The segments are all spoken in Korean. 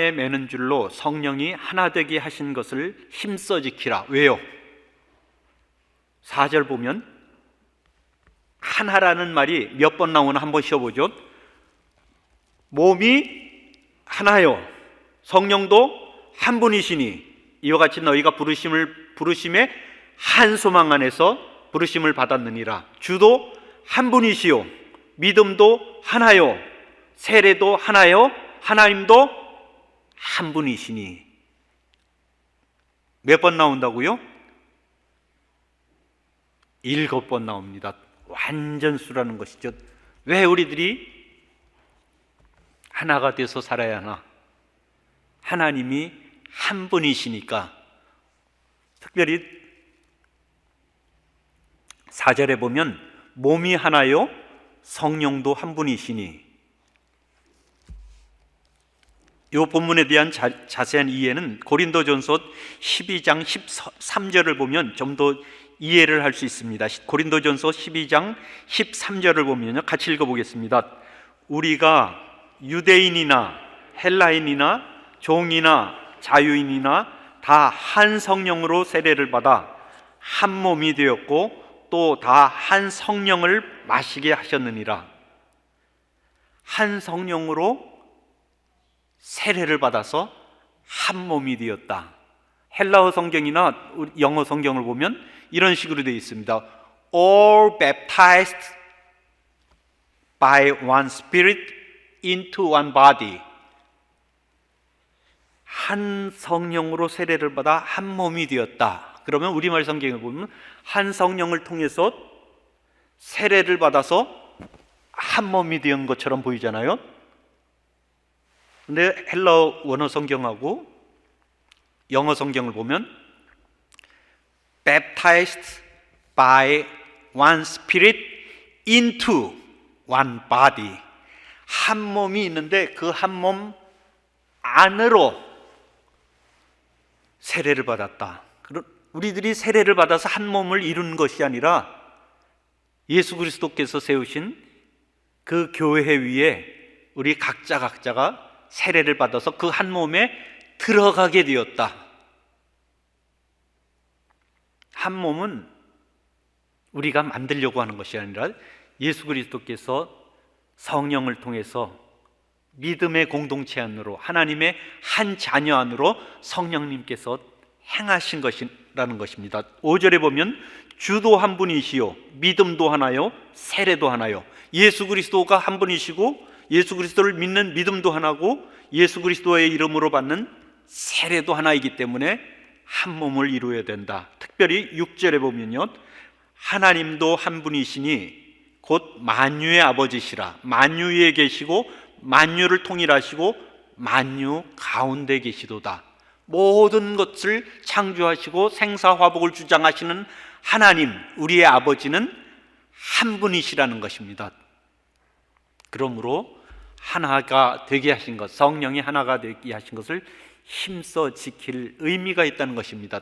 매는 줄로 성령이 하나 되게 하신 것을 힘써 지키라. 왜요? 4절 보면 하나라는 말이 몇 번 나오나 한번 쉬어보죠. 몸이 하나요, 성령도 한 분이시니 이와 같이 너희가 부르심의 한 소망 안에서 부르심을 받았느니라. 주도 한 분이시요, 믿음도 하나요, 세례도 하나요, 하나님도 한 분이시니. 몇 번 나온다고요? 7번 나옵니다. 완전수라는 것이죠. 왜 우리들이 하나가 돼서 살아야 하나? 하나님이 한 분이시니까. 특별히 4절에 보면 몸이 하나요, 성령도 한 분이시니. 이 본문에 대한 자세한 이해는 고린도전서 12장 13절을 보면 좀 더 이해를 할 수 있습니다. 고린도전서 12장 13절을 보면요, 같이 읽어보겠습니다. 우리가 유대인이나 헬라인이나 종이나 자유인이나 다 한 성령으로 세례를 받아 한 몸이 되었고 또 다 한 성령을 마시게 하셨느니라. 한 성령으로 세례를 받아서 한 몸이 되었다. 헬라어 성경이나 영어 성경을 보면 이런 식으로 되어 있습니다. All baptized by one spirit into one body. 한 성령으로 세례를 받아 한 몸이 되었다. 그러면 우리말 성경을 보면 한 성령을 통해서 세례를 받아서 한 몸이 된 것처럼 보이잖아요. 근데 헬라어 원어 성경하고 영어 성경을 보면 baptized by one spirit into one body. 한 몸이 있는데 그 한 몸 안으로 세례를 받았다. 우리들이 세례를 받아서 한 몸을 이루는 것이 아니라 예수 그리스도께서 세우신 그 교회 위에 우리 각자가 세례를 받아서 그 한 몸에 들어가게 되었다. 한 몸은 우리가 만들려고 하는 것이 아니라 예수 그리스도께서 성령을 통해서 믿음의 공동체 안으로, 하나님의 한 자녀 안으로 성령님께서 행하신 것이라는 것입니다. 5절에 보면 주도 한 분이시요, 믿음도 하나요, 세례도 하나요. 예수 그리스도가 한 분이시고 예수 그리스도를 믿는 믿음도 하나고 예수 그리스도의 이름으로 받는 세례도 하나이기 때문에 한 몸을 이루어야 된다. 특별히 6절에 보면요, 하나님도 한 분이시니 곧 만유의 아버지시라. 만유 위에 계시고 만유를 통일하시고 만유 가운데 계시도다. 모든 것을 창조하시고 생사화복을 주장하시는 하나님, 우리의 아버지는 한 분이시라는 것입니다. 그러므로 하나가 되게 하신 것, 성령이 하나가 되게 하신 것을 힘써 지킬 의미가 있다는 것입니다.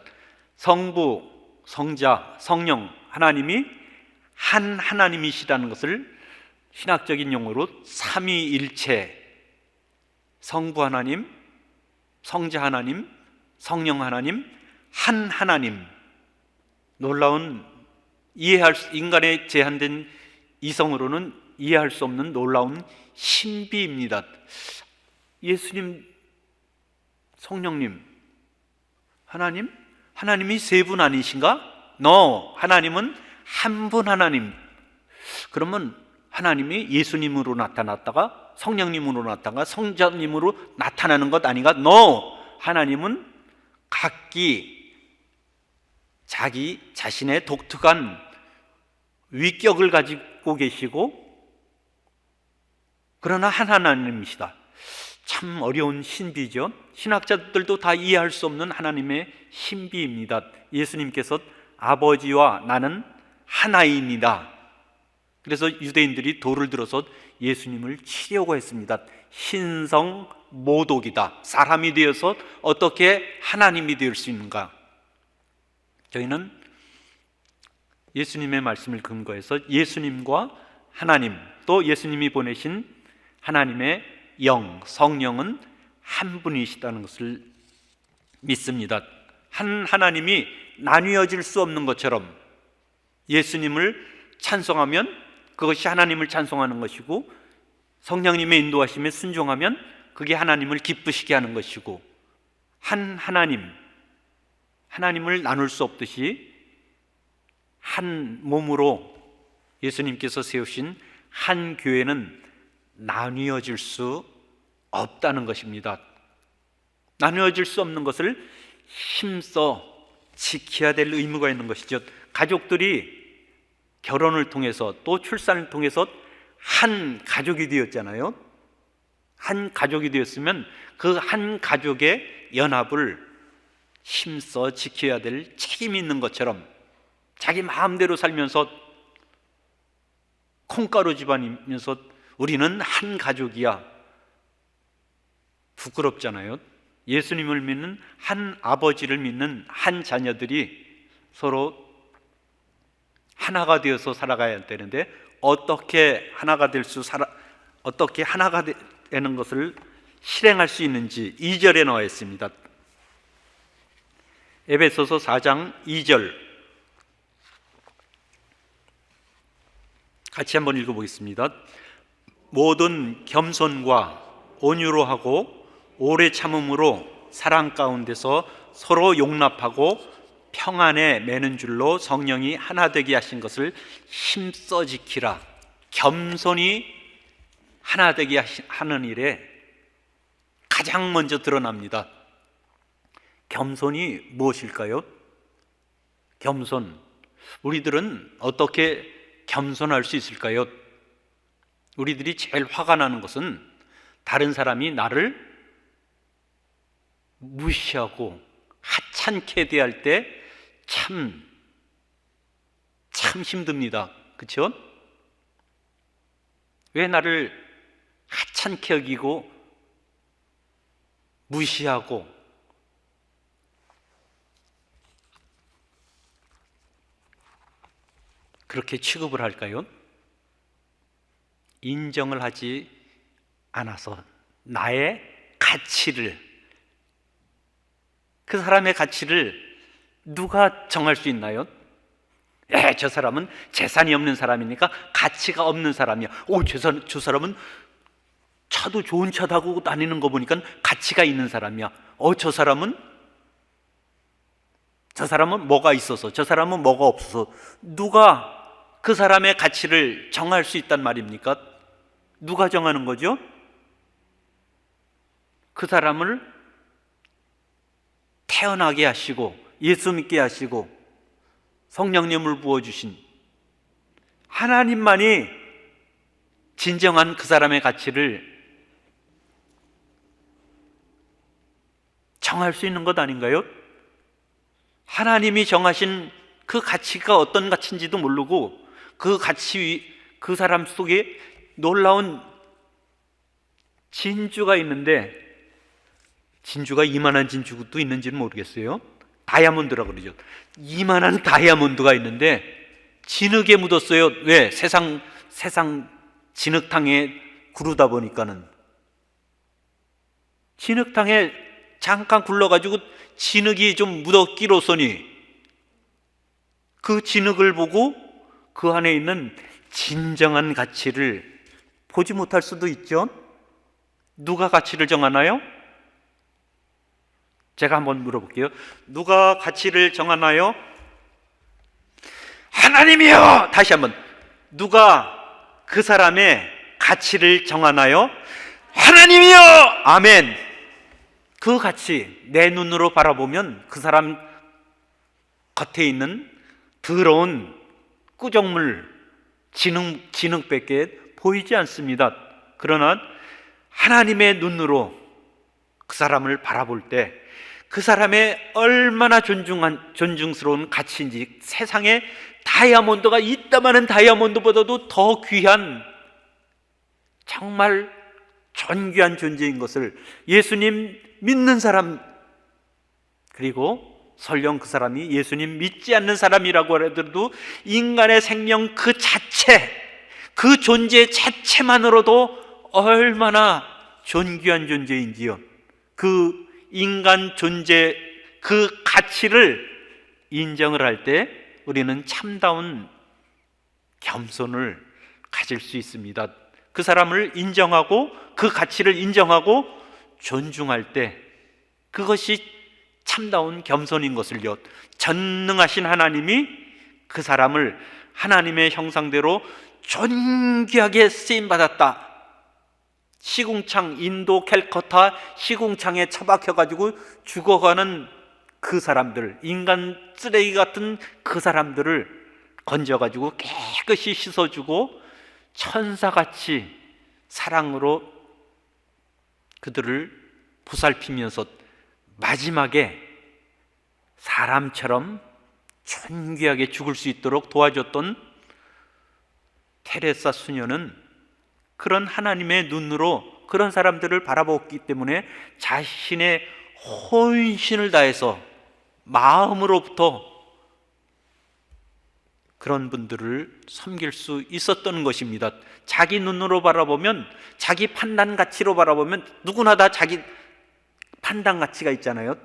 성부, 성자, 성령, 하나님이 한 하나님이시라는 것을 신학적인 용어로 삼위일체, 성부 하나님, 성자 하나님, 성령 하나님, 한 하나님. 놀라운, 인간의 제한된 이성으로는 이해할 수 없는 놀라운 신비입니다. 예수님, 성령님, 하나님이 세 분 아니신가? No, 하나님은 한 분 하나님. 그러면 하나님이 예수님으로 나타났다가 성령님으로 나타나다가 성자님으로 나타나는 것 아닌가? No, 하나님은 각기 자기 자신의 독특한 위격을 가지고 계시고 그러나 한 하나님이시다. 참 어려운 신비죠. 신학자들도 다 이해할 수 없는 하나님의 신비입니다. 예수님께서 아버지와 나는 하나이니라. 그래서 유대인들이 돌을 들어서 예수님을 치려고 했습니다. 신성모독이다. 사람이 되어서 어떻게 하나님이 될 수 있는가? 저희는 예수님의 말씀을 근거해서 예수님과 하나님, 또 예수님이 보내신 하나님의 영, 성령은 한 분이시다는 것을 믿습니다. 한 하나님이 나뉘어질 수 없는 것처럼 예수님을 찬송하면 그것이 하나님을 찬송하는 것이고, 성령님의 인도하심에 순종하면 그게 하나님을 기쁘시게 하는 것이고, 한 하나님을 나눌 수 없듯이 한 몸으로 예수님께서 세우신 한 교회는 나뉘어질 수 없다는 것입니다. 나뉘어질 수 없는 것을 힘써 지켜야 될 의무가 있는 것이죠. 가족들이 결혼을 통해서 또 출산을 통해서 한 가족이 되었잖아요. 한 가족이 되었으면 그 한 가족의 연합을 힘써 지켜야 될 책임이 있는 것처럼, 자기 마음대로 살면서 콩가루 집안이면서 우리는 한 가족이야, 부끄럽잖아요. 예수님을 믿는 한 아버지를 믿는 한 자녀들이 서로 하나가 되어서 살아가야 되는데, 어떻게 하나가 되는 것을 실행할 수 있는지 2절에 나와 있습니다. 에베소서 4장 2절 같이 한번 읽어보겠습니다. 모든 겸손과 온유로 하고 오래 참음으로 사랑 가운데서 서로 용납하고 평안에 매는 줄로 성령이 하나 되게 하신 것을 힘써 지키라. 겸손이 하나 되게 하는 일에 가장 먼저 드러납니다. 겸손이 무엇일까요? 겸손, 우리들은 어떻게 겸손할 수 있을까요? 우리들이 제일 화가 나는 것은 다른 사람이 나를 무시하고 하찮게 대할 때 참 힘듭니다. 그렇죠? 왜 나를 하찮게 여기고 무시하고 그렇게 취급을 할까요? 인정을 하지 않아서 나의 가치를, 그 사람의 가치를 누가 정할 수 있나요? 저 사람은 재산이 없는 사람이니까 가치가 없는 사람이야. 저 사람은 차도 좋은 차 타고 다니는 거 보니까 가치가 있는 사람이야. 저 사람은 뭐가 있어서, 저 사람은 뭐가 없어서. 누가 그 사람의 가치를 정할 수 있단 말입니까? 누가 정하는 거죠? 그 사람을 태어나게 하시고 예수 믿게 하시고 성령님을 부어주신 하나님만이 진정한 그 사람의 가치를 정할 수 있는 것 아닌가요? 하나님이 정하신 그 가치가 어떤 가치인지도 모르고 그 사람 속에 놀라운 진주가 있는데, 진주가 이만한 진주도 있는지는 모르겠어요. 다이아몬드라고 그러죠. 이만한 다이아몬드가 있는데 진흙에 묻었어요. 왜? 세상 진흙탕에 구르다 보니까는 진흙탕에 잠깐 굴러가지고 진흙이 좀 묻었기로서니 그 진흙을 보고 그 안에 있는 진정한 가치를 보지 못할 수도 있죠. 누가 가치를 정하나요? 제가 한번 물어볼게요. 누가 가치를 정하나요? 하나님이요! 다시 한번. 누가 그 사람의 가치를 정하나요? 하나님이요! 아멘. 그 가치, 내 눈으로 바라보면 그 사람 겉에 있는 더러운 꾸정물, 진흙밖에 보이지 않습니다. 그러나 하나님의 눈으로 그 사람을 바라볼 때 그 사람의 얼마나 존중스러운 가치인지, 세상에 다이아몬드가 있다마는 다이아몬드보다도 더 귀한, 정말 존귀한 존재인 것을 예수님 믿는 사람, 그리고 설령 그 사람이 예수님 믿지 않는 사람이라고 하더라도 인간의 생명 그 자체, 그 존재 자체만으로도 얼마나 존귀한 존재인지요. 그 인간 존재, 그 가치를 인정을 할 때 우리는 참다운 겸손을 가질 수 있습니다. 그 사람을 인정하고 그 가치를 인정하고 존중할 때 그것이 참다운 겸손인 것을요, 전능하신 하나님이 그 사람을 하나님의 형상대로 존귀하게 쓰임받았다. 시궁창, 인도 캘커타 시궁창에 처박혀가지고 죽어가는 그 사람들, 인간 쓰레기 같은 그 사람들을 건져가지고 깨끗이 씻어주고 천사같이 사랑으로 그들을 보살피면서 마지막에 사람처럼 존귀하게 죽을 수 있도록 도와줬던 테레사 수녀는 그런 하나님의 눈으로 그런 사람들을 바라보기 때문에 자신의 혼신을 다해서 마음으로부터 그런 분들을 섬길 수 있었던 것입니다. 자기 눈으로 바라보면, 자기 판단 가치로 바라보면 누구나 다 자기 판단 가치가 있잖아요.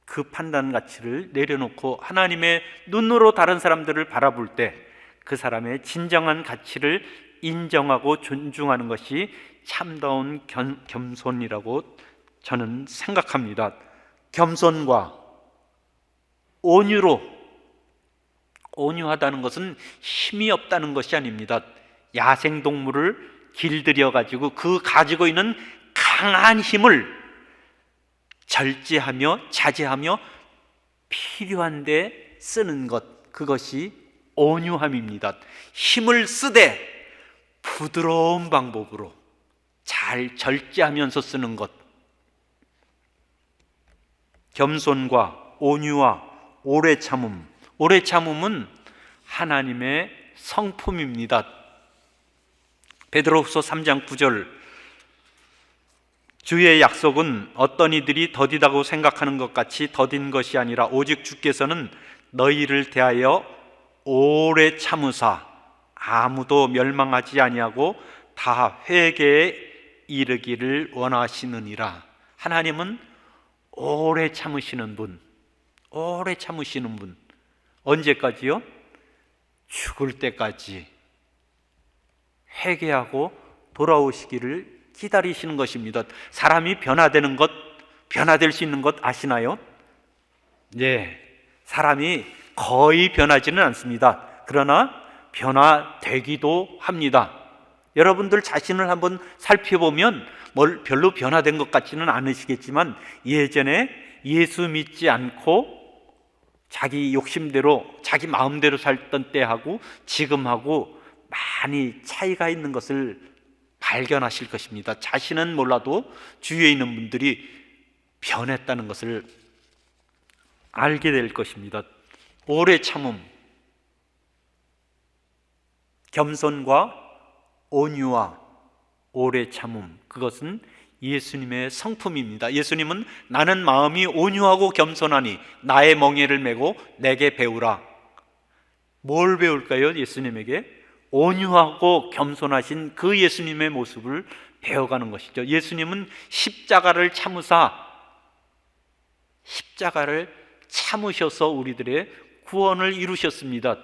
그 판단 가치를 내려놓고 하나님의 눈으로 다른 사람들을 바라볼 때 그 사람의 진정한 가치를 인정하고 존중하는 것이 참다운 겸손이라고 저는 생각합니다. 겸손과 온유로, 온유하다는 것은 힘이 없다는 것이 아닙니다. 야생동물을 길들여 가지고 그 가지고 있는 강한 힘을 절제하며 자제하며 필요한 데 쓰는 것, 그것이 온유함입니다. 힘을 쓰되 부드러운 방법으로 잘 절제하면서 쓰는 것. 겸손과 온유와 오래 참음. 오래 참음은 하나님의 성품입니다. 베드로후서 3장 9절, 주의 약속은 어떤 이들이 더디다고 생각하는 것 같이 더딘 것이 아니라 오직 주께서는 너희를 대하여 오래 참으사 아무도 멸망하지 아니하고 다 회개에 이르기를 원하시느니라. 하나님은 오래 참으시는 분, 오래 참으시는 분. 언제까지요? 죽을 때까지 회개하고 돌아오시기를 기다리시는 것입니다. 사람이 변화되는 것, 변화될 수 있는 것 아시나요? 네, 사람이 거의 변하지는 않습니다. 그러나 변화되기도 합니다. 여러분들 자신을 한번 살펴보면 별로 변화된 것 같지는 않으시겠지만 예전에 예수 믿지 않고 자기 욕심대로 자기 마음대로 살던 때하고 지금하고 많이 차이가 있는 것을 발견하실 것입니다. 자신은 몰라도 주위에 있는 분들이 변했다는 것을 알게 될 것입니다. 오래 참음, 겸손과 온유와 오래 참음, 그것은 예수님의 성품입니다. 예수님은 나는 마음이 온유하고 겸손하니 나의 멍에를 메고 내게 배우라. 뭘 배울까요? 예수님에게 온유하고 겸손하신 그 예수님의 모습을 배워가는 것이죠. 예수님은 십자가를 참으셔서 우리들의 구원을 이루셨습니다.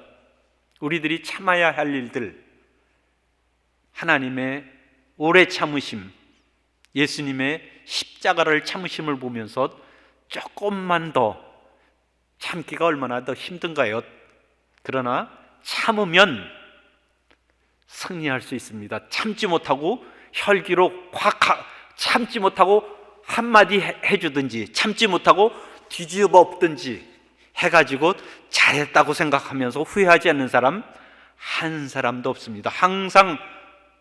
우리들이 참아야 할 일들, 하나님의 오래 참으심, 예수님의 십자가를 참으심을 보면서 조금만 더 참기가 얼마나 더 힘든가요? 그러나 참으면 승리할 수 있습니다. 참지 못하고 혈기로 참지 못하고 한마디 해주든지 참지 못하고 뒤집어 엎든지 해가지고 잘했다고 생각하면서 후회하지 않는 사람 한 사람도 없습니다. 항상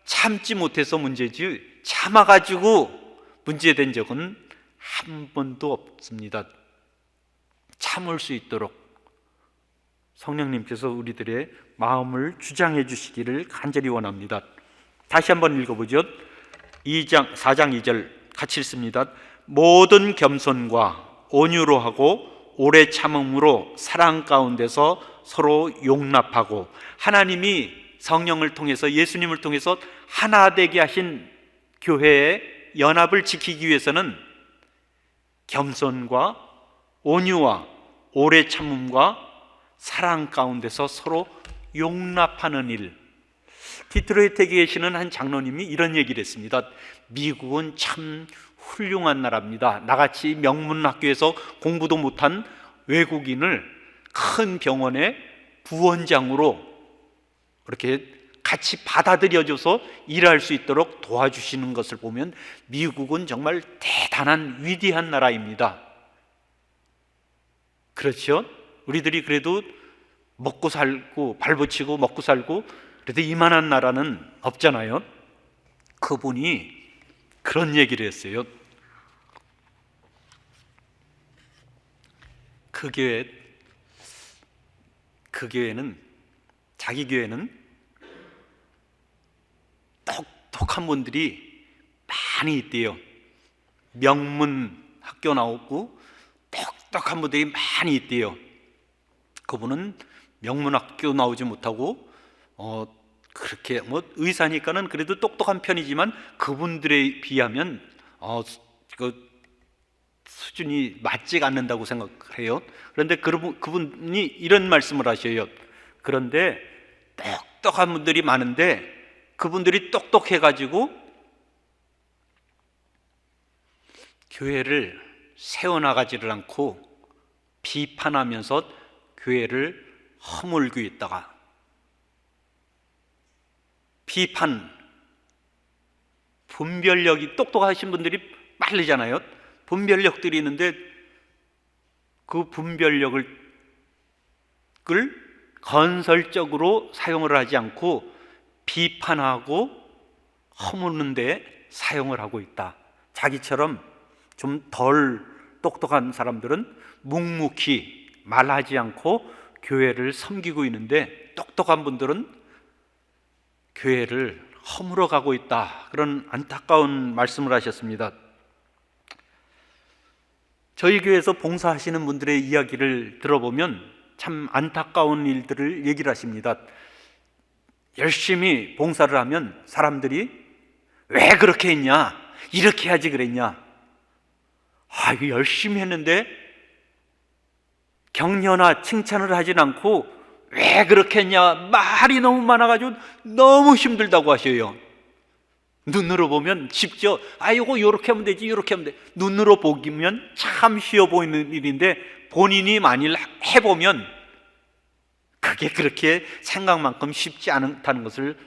참지 못해서 문제지 참아가지고 문제된 적은 한 번도 없습니다. 참을 수 있도록 성령님께서 우리들의 마음을 주장해 주시기를 간절히 원합니다. 다시 한번 읽어보죠. 4장 2절 같이 읽습니다. 모든 겸손과 온유로 하고 오래 참음으로 사랑 가운데서 서로 용납하고, 하나님이 성령을 통해서 예수님을 통해서 하나 되게 하신 교회의 연합을 지키기 위해서는 겸손과 온유와 오래 참음과 사랑 가운데서 서로 용납하는 일. 디트로이트에 계시는 한 장로님이 이런 얘기를 했습니다. 미국은 참 훌륭한 나라입니다. 나같이 명문학교에서 공부도 못한 외국인을 큰 병원의 부원장으로 그렇게 같이 받아들여줘서 일할 수 있도록 도와주시는 것을 보면 미국은 정말 대단한 위대한 나라입니다. 그렇죠? 우리들이 그래도 먹고 살고 발붙이고 먹고 살고 그래도 이만한 나라는 없잖아요. 그분이 그런 얘기를 했어요. 그 교회는 자기 교회는 똑똑한 분들이 많이 있대요. 명문 학교 나오고 똑똑한 분들이 많이 있대요. 그분은 명문 학교 나오지 못하고 그렇게 의사니까는 그래도 똑똑한 편이지만 그분들에 비하면 그 수준이 맞지가 않는다고 생각해요. 그런데 그분이 이런 말씀을 하셔요. 그런데 똑똑한 분들이 많은데 그분들이 똑똑해가지고 교회를 세워나가지를 않고 비판하면서 교회를 허물고 있다가 분별력이 똑똑하신 분들이 빠르잖아요. 분별력들이 있는데 그 분별력을 건설적으로 사용을 하지 않고 비판하고 허무는 데 사용을 하고 있다. 자기처럼 좀 덜 똑똑한 사람들은 묵묵히 말하지 않고 교회를 섬기고 있는데 똑똑한 분들은 교회를 허물어 가고 있다. 그런 안타까운 말씀을 하셨습니다. 저희 교회에서 봉사하시는 분들의 이야기를 들어보면 참 안타까운 일들을 얘기를 하십니다. 열심히 봉사를 하면 사람들이 왜 그렇게 했냐? 이렇게 하지 그랬냐? 이거 열심히 했는데 격려나 칭찬을 하진 않고 왜 그렇게 했냐? 말이 너무 많아가지고 너무 힘들다고 하셔요. 눈으로 보면 쉽죠. 이거 이렇게 하면 되지, 이렇게 하면 돼. 눈으로 보기면 참 쉬워 보이는 일인데 본인이 만일 해보면 그게 그렇게 생각만큼 쉽지 않다는 것을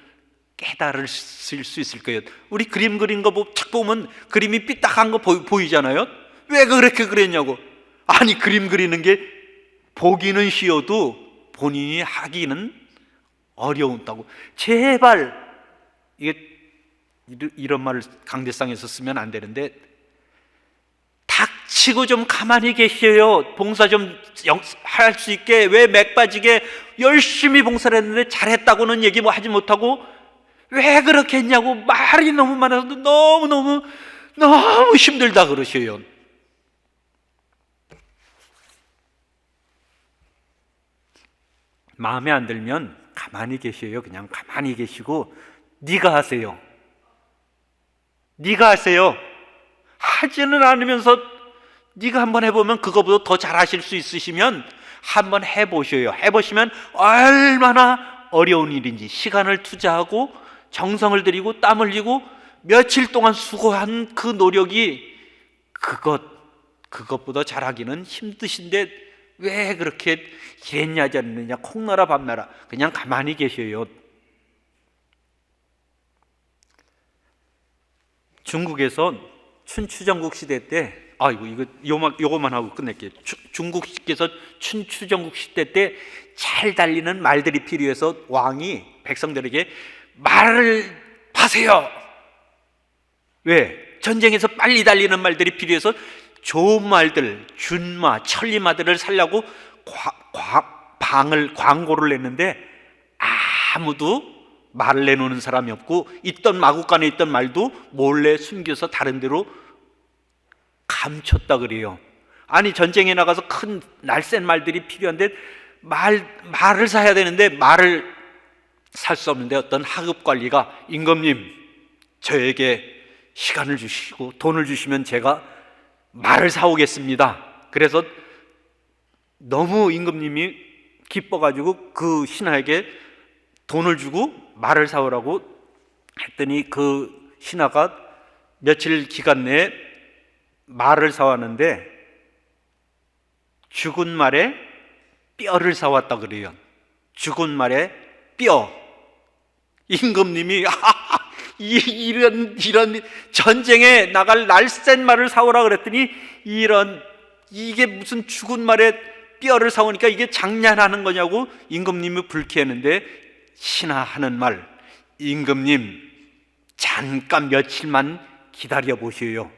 깨달을 수 있을 거예요. 우리 그림 그린 거 딱 보면 그림이 삐딱한 거 보이잖아요. 왜 그렇게 그랬냐고. 아니, 그림 그리는 게 보기는 쉬워도 본인이 하기는 어려운다고. 제발 이런 말을 강대상에서 쓰면 안 되는데 닥치고 좀 가만히 계셔요. 봉사 좀 할 수 있게. 왜 맥 빠지게 열심히 봉사를 했는데 잘했다고는 얘기 하지 못하고 왜 그렇게 했냐고 말이 너무 많아서 너무 힘들다 그러셔요. 마음에 안 들면 가만히 계셔요. 그냥 가만히 계시고 네가 하세요. 하지는 않으면서 네가 한번 해보면 그거보다 더 잘하실 수 있으시면 한번 해보셔요. 해보시면 얼마나 어려운 일인지, 시간을 투자하고 정성을 들이고 땀 흘리고 며칠 동안 수고한 그 노력이 그것보다 잘하기는 힘드신데 왜 그렇게 이랬냐 저랬느냐 콩나라 밥나라 그냥 가만히 계셔요. 중국에서 춘추전국 시대 때 요거만 하고 끝낼게요. 중국께서 춘추전국 시대 때 잘 달리는 말들이 필요해서 왕이 백성들에게 말을 파세요. 왜? 전쟁에서 빨리 달리는 말들이 필요해서 좋은 말들, 준마, 천리마들을 살려고 광고를 냈는데 아무도 말을 내놓는 사람이 없고 마구간에 있던 말도 몰래 숨겨서 다른 데로 감췄다 그래요. 아니, 전쟁에 나가서 큰 날쌘 말들이 필요한데 말을 사야 되는데 말을 살 수 없는데 어떤 하급 관리가 임금님 저에게 시간을 주시고 돈을 주시면 제가 말을 사오겠습니다. 그래서 너무 임금님이 기뻐가지고 그 신하에게 돈을 주고 말을 사오라고 했더니 그 신하가 며칠 기간 내에 말을 사왔는데 죽은 말에 뼈를 사왔다 그래요. 죽은 말에 뼈. 임금님이 이런 전쟁에 나갈 날쌘 말을 사오라 그랬더니 이게 무슨 죽은 말에 뼈를 사오니까 이게 장난하는 거냐고 임금님이 불쾌했는데 신하 하는 말, 임금님 잠깐 며칠만 기다려 보시오요.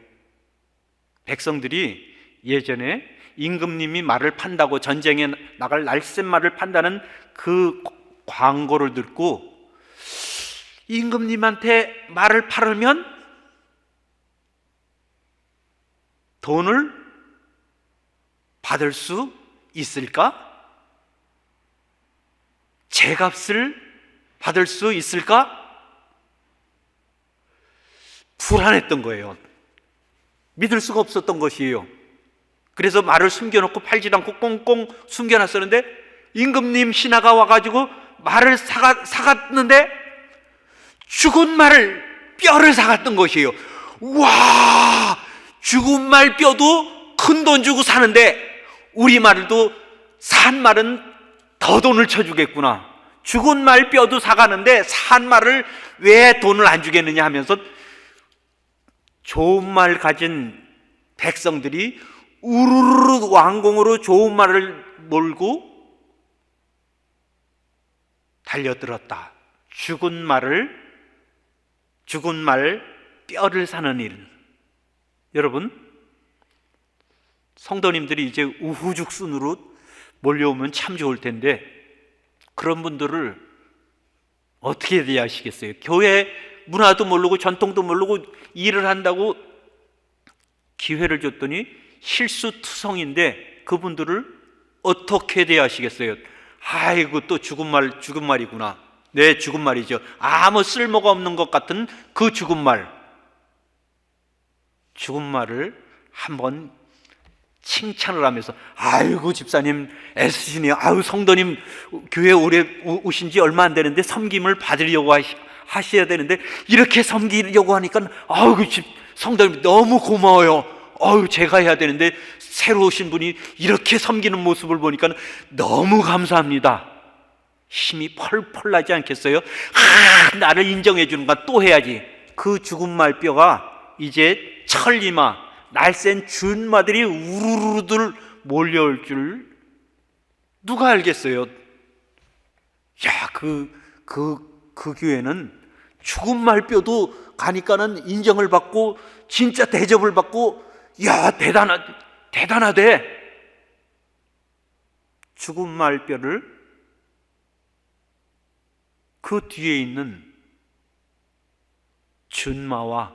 백성들이 예전에 임금님이 말을 판다고, 전쟁에 나갈 날쌘 말을 판다는 그 광고를 듣고 임금님한테 말을 팔으면 돈을 받을 수 있을까? 제값을 받을 수 있을까? 불안했던 거예요. 믿을 수가 없었던 것이에요. 그래서 말을 숨겨놓고 팔지 않고 꽁꽁 숨겨놨었는데 임금님 신하가 와가지고 말을 사갔는데 죽은 말을 뼈를 사갔던 것이에요. 와, 죽은 말 뼈도 큰 돈 주고 사는데 우리 말도 산 말은 더 돈을 쳐주겠구나. 죽은 말 뼈도 사가는데 산 말을 왜 돈을 안 주겠느냐 하면서 좋은 말 가진 백성들이 우르르 왕궁으로 좋은 말을 몰고 달려들었다. 죽은 말 뼈를 사는 일. 여러분, 성도님들이 이제 우후죽순으로 몰려오면 참 좋을 텐데 그런 분들을 어떻게 대하시겠어요? 교회 문화도 모르고 전통도 모르고 일을 한다고 기회를 줬더니 실수투성인데 그분들을 어떻게 대하시겠어요? 아이고, 또 죽은 말이구나. 네, 죽은 말이죠. 아무 쓸모가 없는 것 같은 그 죽은 말을 한번 칭찬을 하면서 아이고 집사님 애쓰시네요. 아유 성도님 교회 오래 오신 지 얼마 안 되는데 섬김을 받으려고 하셔야 되는데 이렇게 섬기려고 하니까 아이고 성도님 너무 고마워요. 아유 제가 해야 되는데 새로 오신 분이 이렇게 섬기는 모습을 보니까 너무 감사합니다. 힘이 펄펄 나지 않겠어요? 나를 인정해 주는가, 또 해야지. 그 죽은 말뼈가 이제 천리마, 날쌘 준마들이 우르르들 몰려올 줄 누가 알겠어요? 야, 그 교회는 죽은 말뼈도 가니까는 인정을 받고 진짜 대접을 받고, 야, 대단하대. 죽은 말뼈를 그 뒤에 있는 준마와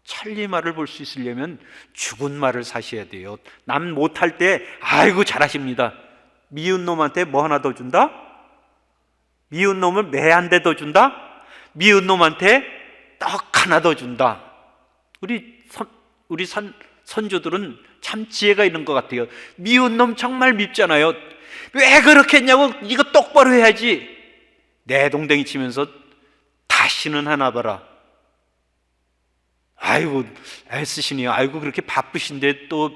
천리마를 볼 수 있으려면 죽은 말을 사셔야 돼요. 남 못할 때 아이고 잘하십니다. 미운 놈한테 뭐 하나 더 준다? 미운 놈을 매 한 대 더 준다? 미운 놈한테 떡 하나 더 준다. 우리 선조들은 참 지혜가 있는 것 같아요. 미운 놈 정말 밉잖아요. 왜 그렇게 했냐고, 이거 똑바로 해야지. 내동댕이 치면서 다시는 하나 봐라. 아이고 애쓰시네요. 아이고 그렇게 바쁘신데 또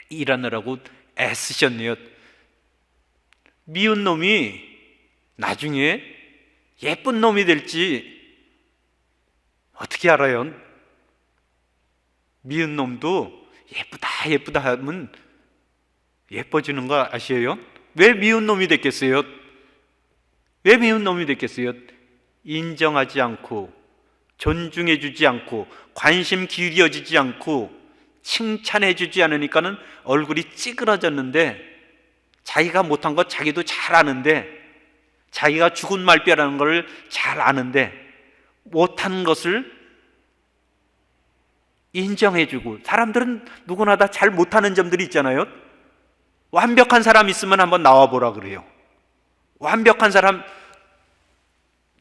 일하느라고 애쓰셨네요. 미운 놈이 나중에 예쁜 놈이 될지 어떻게 알아요? 미운 놈도 예쁘다 하면 예뻐지는 거 아시에요? 왜 미운 놈이 됐겠어요? 왜 미운 놈이 됐겠어요? 인정하지 않고 존중해 주지 않고 관심 기울여지지 않고 칭찬해 주지 않으니까는 얼굴이 찌그러졌는데, 자기가 못한 거 자기도 잘 아는데, 자기가 죽은 말뼈라는 걸 잘 아는데 못한 것을 인정해 주고, 사람들은 누구나 다 잘 못하는 점들이 있잖아요. 완벽한 사람 있으면 한번 나와보라 그래요. 완벽한 사람,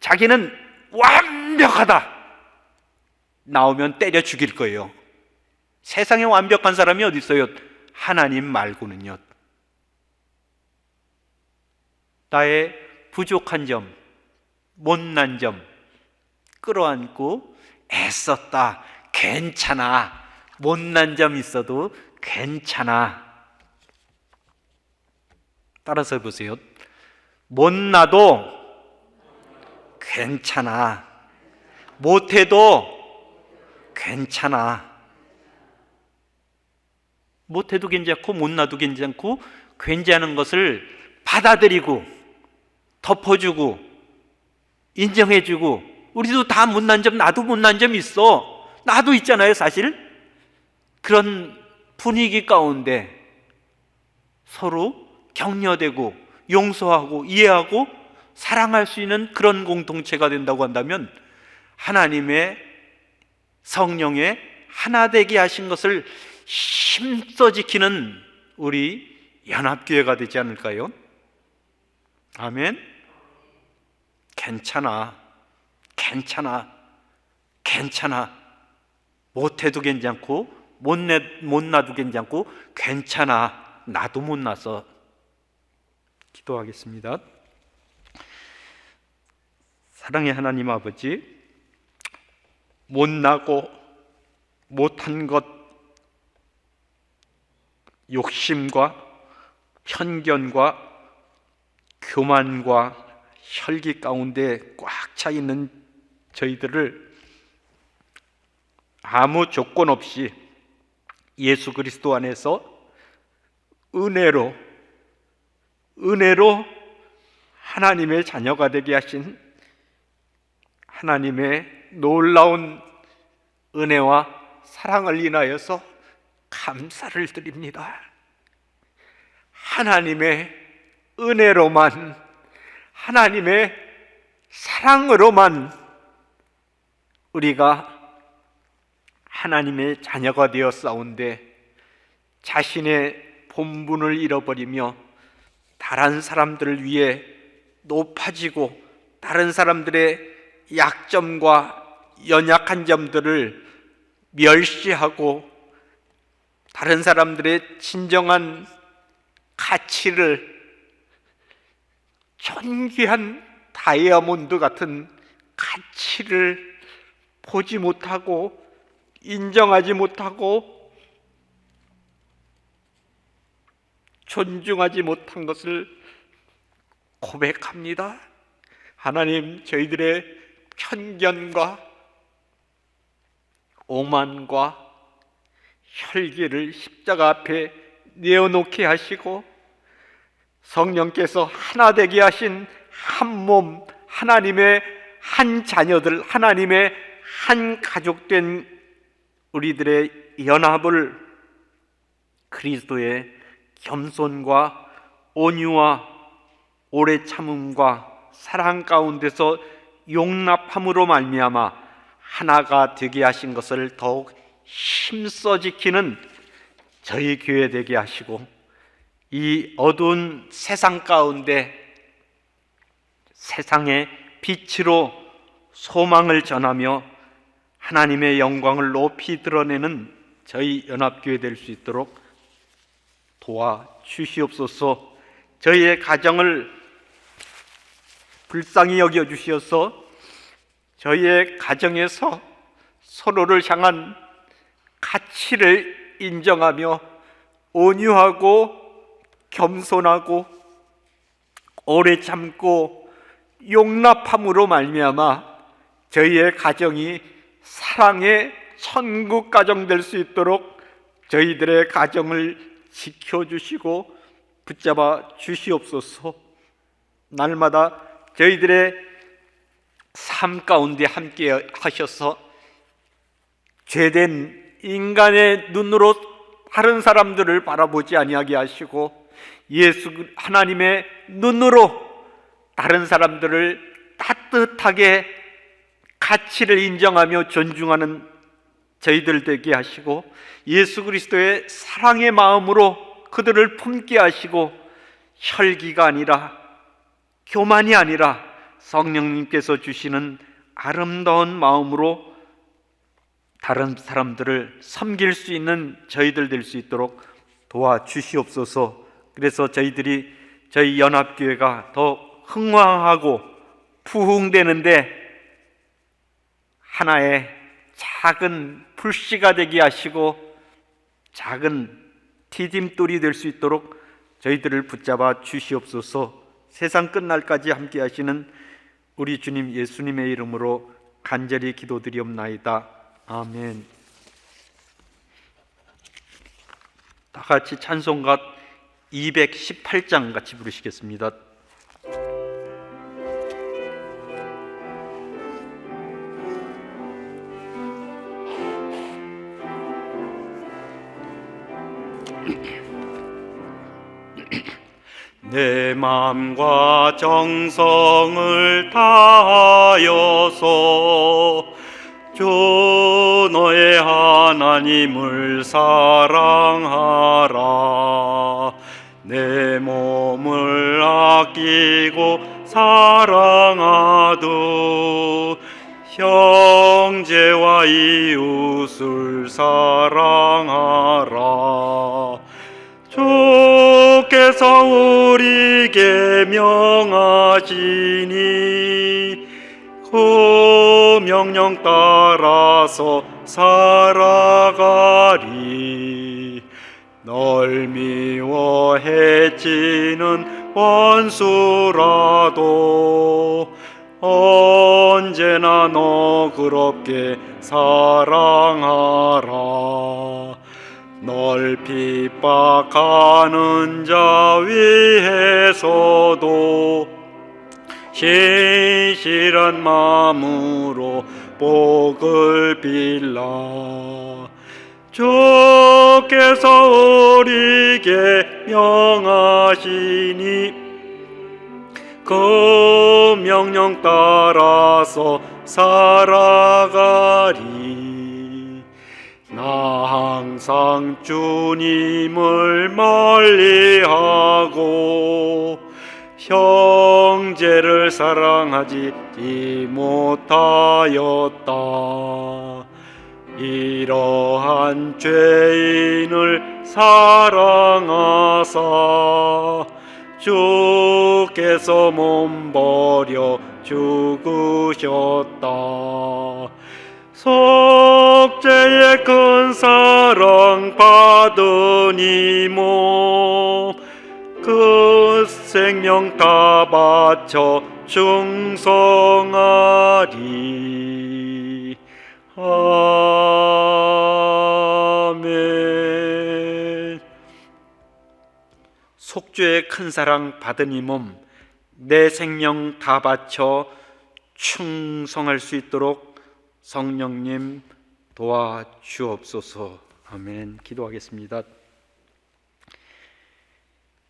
자기는 완벽하다, 나오면 때려 죽일 거예요. 세상에 완벽한 사람이 어디 있어요? 하나님 말고는요. 나의 부족한 점, 못난 점 끌어안고 애썼다, 괜찮아, 못난 점 있어도 괜찮아. 따라서 해보세요. 못나도 괜찮아, 못해도 괜찮아. 못해도 괜찮고 못나도 괜찮고 괜찮은 것을 받아들이고 덮어주고 인정해주고, 우리도 다 못난 점, 나도 못난 점 있어, 나도 있잖아요. 사실 그런 분위기 가운데 서로 격려되고 용서하고 이해하고 사랑할 수 있는 그런 공동체가 된다고 한다면, 하나님의 성령의 하나 되게 하신 것을 힘써 지키는 우리 연합교회가 되지 않을까요? 아멘. 괜찮아, 괜찮아, 괜찮아. 못해도 괜찮고 못나도 괜찮고 괜찮아, 나도 못나서. 기도하겠습니다. 사랑의 하나님 아버지, 못나고 못한 것, 욕심과 편견과 교만과 혈기 가운데 꽉 차 있는 저희들을 아무 조건 없이 예수 그리스도 안에서 은혜로 하나님의 자녀가 되게 하신 하나님의 놀라운 은혜와 사랑을 인하여서 감사를 드립니다. 하나님의 은혜로만, 하나님의 사랑으로만 우리가 하나님의 자녀가 되었사온데, 자신의 본분을 잃어버리며 다른 사람들을 위해 높아지고 다른 사람들의 약점과 연약한 점들을 멸시하고 다른 사람들의 진정한 가치를 존귀한 다이아몬드 같은 가치를 보지 못하고 인정하지 못하고 존중하지 못한 것을 고백합니다. 하나님, 저희들의 편견과 오만과 혈기를 십자가 앞에 내어놓게 하시고 성령께서 하나 되게 하신 한 몸, 하나님의 한 자녀들, 하나님의 한 가족된 우리들의 연합을 그리스도의 겸손과 온유와 오래 참음과 사랑 가운데서 용납함으로 말미암아 하나가 되게 하신 것을 더욱 힘써 지키는 저희 교회 되게 하시고, 이 어두운 세상 가운데 세상의 빛으로 소망을 전하며 하나님의 영광을 높이 드러내는 저희 연합교회 될 수 있도록 도와주시옵소서. 저희의 가정을 불쌍히 여겨주시어서 저희의 가정에서 서로를 향한 가치를 인정하며 온유하고 겸손하고 오래 참고 용납함으로 말미암아 저희의 가정이 사랑의 천국 가정 될 수 있도록 저희들의 가정을 지켜주시고 붙잡아 주시옵소서. 날마다 저희들의 삶 가운데 함께 하셔서 죄된 인간의 눈으로 다른 사람들을 바라보지 아니하게 하시고 예수 하나님의 눈으로 다른 사람들을 따뜻하게 가치를 인정하며 존중하는 저희들 되게 하시고 예수 그리스도의 사랑의 마음으로 그들을 품게 하시고 혈기가 아니라 교만이 아니라 성령님께서 주시는 아름다운 마음으로 다른 사람들을 섬길 수 있는 저희들 될 수 있도록 도와주시옵소서. 그래서 저희 연합교회가 더 흥왕하고 부흥되는데 하나의 작은 불씨가 되게 하시고 작은 디딤돌이 될 수 있도록 저희들을 붙잡아 주시옵소서. 세상 끝날까지 함께 하시는 우리 주님 예수님의 이름으로 간절히 기도드리옵나이다. 아멘. 다 같이 찬송가 218장 같이 부르시겠습니다. 내 마음과 정성을 다하여서 주 너의 하나님을 사랑하라. 내 몸을 아끼고 사랑하듯 형제와 이웃을 사랑하라. 주께서 우리에게 명하시니 그 명령 따라서 살아가리. 널 미워 해치는 원수라도 언제나 너그럽게 사랑하라. 널 핍박하는 자 위에서도 신실한 마음으로 복을 빌라. 주께서 우리에게 명하시니 그 명령 따라서 살아가리. 나 항상 주님을 멀리하고 형제를 사랑하지 못하였다. 이러한 죄인을 사랑하사 주께서 몸버려 죽으셨다. 속죄의 큰 사랑 받으니 그 생명 다 바쳐 충성하리. 아멘. 속죄의 큰 사랑 받으니 내 생명 다 바쳐 충성할 수 있도록 성령님 도와주옵소서. 아멘. 기도하겠습니다.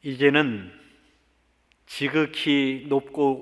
이제는 지극히 높고